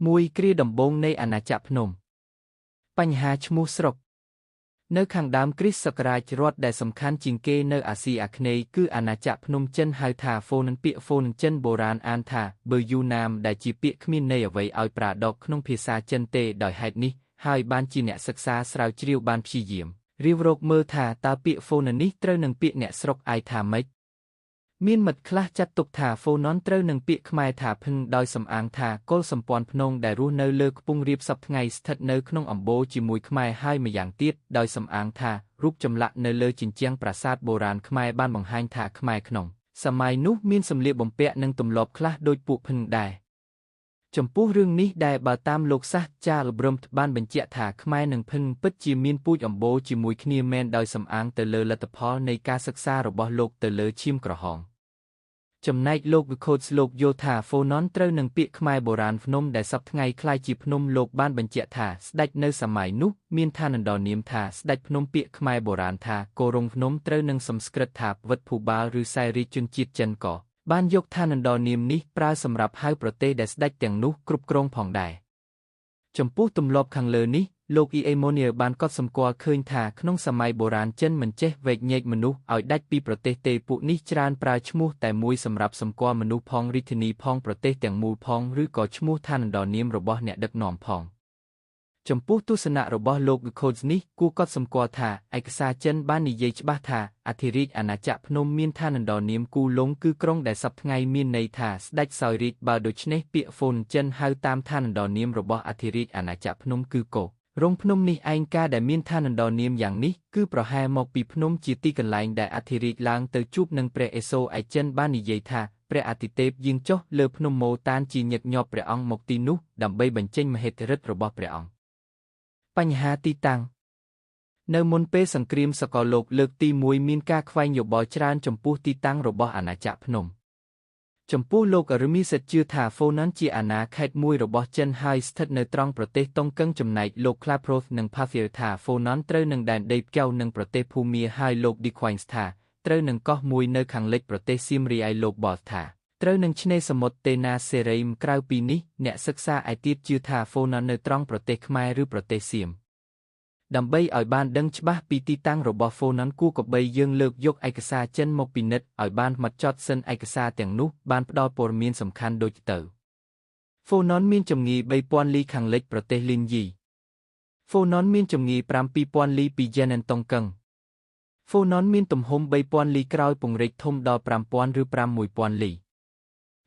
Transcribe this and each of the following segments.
មួយគ្រាដំបូងនៃអាណាចក្រភ្នំបញ្ហាឈ្មោះស្រុកនៅខាងដើមគ្រិស្តសករាជរដ្ឋដែលសំខាន់ជាងគេនៅអាស៊ីអាគ្នេយ៍គឺអាណាចក្រភ្នំចិនហៅថាហ្វូនិនពាក្យហ្វូនិនចិនបុរាណអានថាបើយូណាមដែលជាពាក្យគ្មានន័យអ្វីឲ្យប្រាដកក្នុងភាសាចិនទេដោយហេតុនេះហើយបានជាអ្នកសិក្សាស្រាវជ្រាវបានព្យាយាមរៀបរកមើលថាតើពាក្យហ្វូនិននេះត្រូវនឹងពាក្យអ្នកស្រុកអាយថាម៉េចមានមិត្តខ្លះចាត់ទុកថាហ្វូណនត្រូវនឹងពាក្យខ្មែរថាភឹងដោយសំអាងថាកុលសម្ព័ន្ធភ្នងដែលរស់នៅលើខ្ពង់រាបសពថ្ងៃស្ថិតនៅក្នុងអំបូរជាមួយខ្មែរហើយម្យ៉ាងទៀតដោយសំអាងថារូបចម្លាក់នៅលើជញ្ជាំងប្រាសាទបុរាណខ្មែរបានបង្ហាញថាខ្មែរក្នុងសម័យនោះមានសម្លៀកបំពាក់និងទម្លាប់ខ្លះដូចពួកភឹងដែរចំពោះរឿងនេះដែលបើតាមលោកសាស្ត្រាចារ្យ Brumpt បានបញ្ជាក់ថាខ្មែរនិងភឹងពិតជាមានពូជអម្បូរជាមួយគ្នាមែនដោយសំអាងទៅលើលទ្ធផលនៃការសិក្សារបស់លោកទៅលើឈាមក្រហមចំណែកលោក Vicotes លោកយល់ថាហ្វូណនត្រូវនឹងពាក្យខ្មែរបុរាណភ្នំដែលសពថ្ងៃคล้ายជាភ្នំលោកបានបញ្ជាក់ថាស្ដេចនៅសម័យនោះមានឋានន្តរនាមថាស្ដេចភ្នំពាក្យខ្មែរបុរាណថាកូរងភ្នំត្រូវនឹងសំស្ក្រឹតថាវិតភូបាលឬសែរីជនជាតិចិនក៏បានយកឋានន្តរនាមនេះប្រើសម្រាប់ហៅប្រទេសដែលស្ដេចទាំងនោះគ្រប់គ្រងផងដែរចំពោះទម្លាប់ខាងលើនេះលោកអ៊ីអេម៉ូនីបានកត់សម្គាល់ឃើញថាក្នុងសម័យបុរាណចិនមិនចេះវែកញែកមនុស្សឲ្យដាច់ពីប្រទេសទេពួកនេះច្រើនប្រើឈ្មោះតែមួយសម្រាប់សម្គាល់មនុស្សផងរាជធានីផងប្រទេសទាំងមូលផងឬក៏ឈ្មោះឋានន្តរនាមរបស់អ្នកដឹកនាំផងចំពោះទស្សនៈរបស់លោក Vicotes នេះគួរកត់សម្គាល់ថាឯកសារចិនបាននិយាយច្បាស់ថាអធិរាជអាណាចក្រភ្នំមានឋានន្តរនាមគូលុងគឺក្រុងដែលសព្វថ្ងៃមានន័យថាស្ដេចសោយរាជបើដូច្នេះពាក្យហ្វូនចិនហៅតាមឋានន្តរនាមរបស់អធិរាជអាណាចក្រភ្នំគឺកូរងភ្នំនេះឯងការដែលមានឋានន្តរនាមយ៉ាងនេះគឺប្រហែលមកពីភ្នំជាទីកន្លែងដែលអធិរាជឡើងទៅជួបនឹងព្រះឥសូរឯចិនបាននិយាយថាព្រះអាទិទេពយាងចុះលើភ្នំម៉ូតានជាញឹកញាប់ព្រះអង្គមកទីនោះដើម្បីបញ្ចេញមហិទ្ធិឫទ្ធិរបស់ព្រះអង្គបញ្ហាទីតាំងនៅមុនពេលសង្គ្រាមសកលលោកលើកទី1មានការខ្វែងយោបល់ច្រើនចំពោះទីតាំងរបស់អាណាចក្រភ្នំចំពោះលោកអរមីសិតជឿថាហ្វូណនជាអាណាខេត្តមួយរបស់ចិនហើយស្ថិតនៅត្រង់ប្រទេសតុងកឹងចំណែកលោក Klaproth និង Pathir ថាហ្វូណនត្រូវនឹងដែនដីផ្គាវនឹងប្រទេសភូមាហើយលោក De Quines ថាត្រូវនឹងកោះមួយនៅខាងលិចប្រទេសសៀមរីឯលោក Bolt ថាត្រូវនឹងឆ្នេរសមុទ្រតេណាសេរីមក្រៅពីនេះអ្នកសិក្សាឯទៀតជឿថាហ្វូណននៅត្រង់ប្រទេសខ្មែរឬប្រទេសសៀមដើម្បីឲ្យបានដឹងច្បាស់ពីទីតាំងរបស់ហ្វូណនគួរក៏បីយើងលើកយកឯកសារចិនមកពិនិត្យឲ្យបានហ្មត់ចត់សិនឯកសារទាំងនោះបានផ្ដល់ព័ត៌មានសំខាន់ដូចទៅហ្វូណនមានចម្ងាយ 3000 លីខាងលិចប្រទេសលីនយីហ្វូណនមានចម្ងាយ 7000 លីពីយ៉ែនតុងកឹងហ្វូណនមានទំហំ 3000 លីក្រោយពង្រីកធំដល់ 5000 ឬ 6000 លី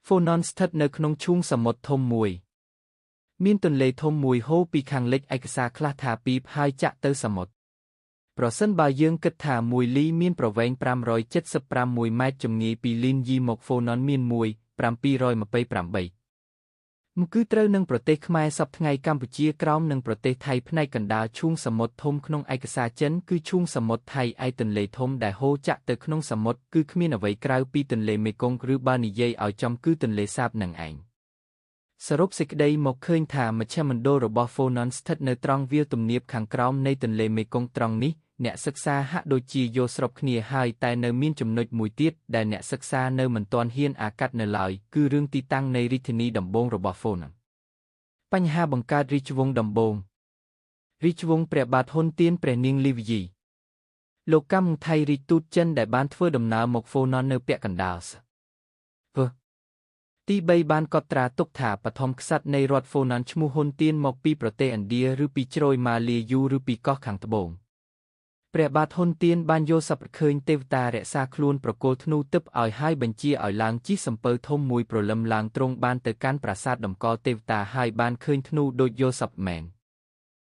ហ្វូណនស្ថិតនៅក្នុងឈូងសមុទ្រធំមួយមានទន្លេធំមួយហូរពីខាងលិចឯកសារខ្លះថាពីបហើយចាក់ទៅសមុទ្រប្រសិនបើយើងគិតថា1លីមានប្រវែង576ម៉ែត្រចម្ងាយពីលីនយីមកហ្វូណនមាន1728គឺត្រូវនឹងប្រទេសខ្មែរសព្វថ្ងៃកម្ពុជាក្រោមនិងប្រទេសថៃផ្នែកកណ្ដាលឈូងសមុទ្រធំក្នុងឯកសារចិនគឺឈូងសមុទ្រថៃឯទន្លេធំដែលហូរចាក់ទៅក្នុងសមុទ្រគឺគ្មានអ្វីក្រៅពីទន្លេមេគង្គឬបើនិយាយឲ្យចំគឺទន្លេសាបនឹងឯងសរុបសេចក្តីមកឃើញថាមជ្ឈមណ្ឌលរបស់ហ្វូណនស្ថិតនៅត្រង់វាលទំនាបខាងក្រោមនៃទន្លេមេគង្គត្រង់នេះអ្នកសិក្សាហាក់ដូចជាយល់ស្របគ្នាហើយតែនៅមានចំណុចមួយទៀតដែលអ្នកសិក្សានៅមិនទាន់ហ៊ានអាកាត់នៅឡើយគឺរឿងទីតាំងនៃរាជធានីដំបូងរបស់ហ្វូណនបញ្ហាបង្កើតរាជវង្សដំបូងរាជវង្សព្រះបាទហ៊ុនទៀនព្រះនាងលីវីយីលោកកម្មថៃរាជទូតចិនដែលបានធ្វើដំណើរមកហ្វូណននៅពាក់កណ្ដាលទី3បានកត់ត្រាទុកថាបឋមក្សត្រនៃរដ្ឋហ្វូណនឈ្មោះហ៊ុនទៀនមកពីប្រទេសឥណ្ឌាឬពីជ្រោយម៉ាលាយូឬពីកោះខាងត្បូងព្រះបាទហ៊ុនទៀនបានយកសពឃើញទេវតារក្សាខ្លួនប្រគល់ធ្នូទឹកឲ្យហើយបញ្ជាឲ្យឡើងជិះសំពៅធំមួយព្រលឹមឡើងទ្រង់បានទៅកាន់ប្រាសាទតម្កល់ទេវតាហើយបានឃើញធ្នូដូចយកសពមែន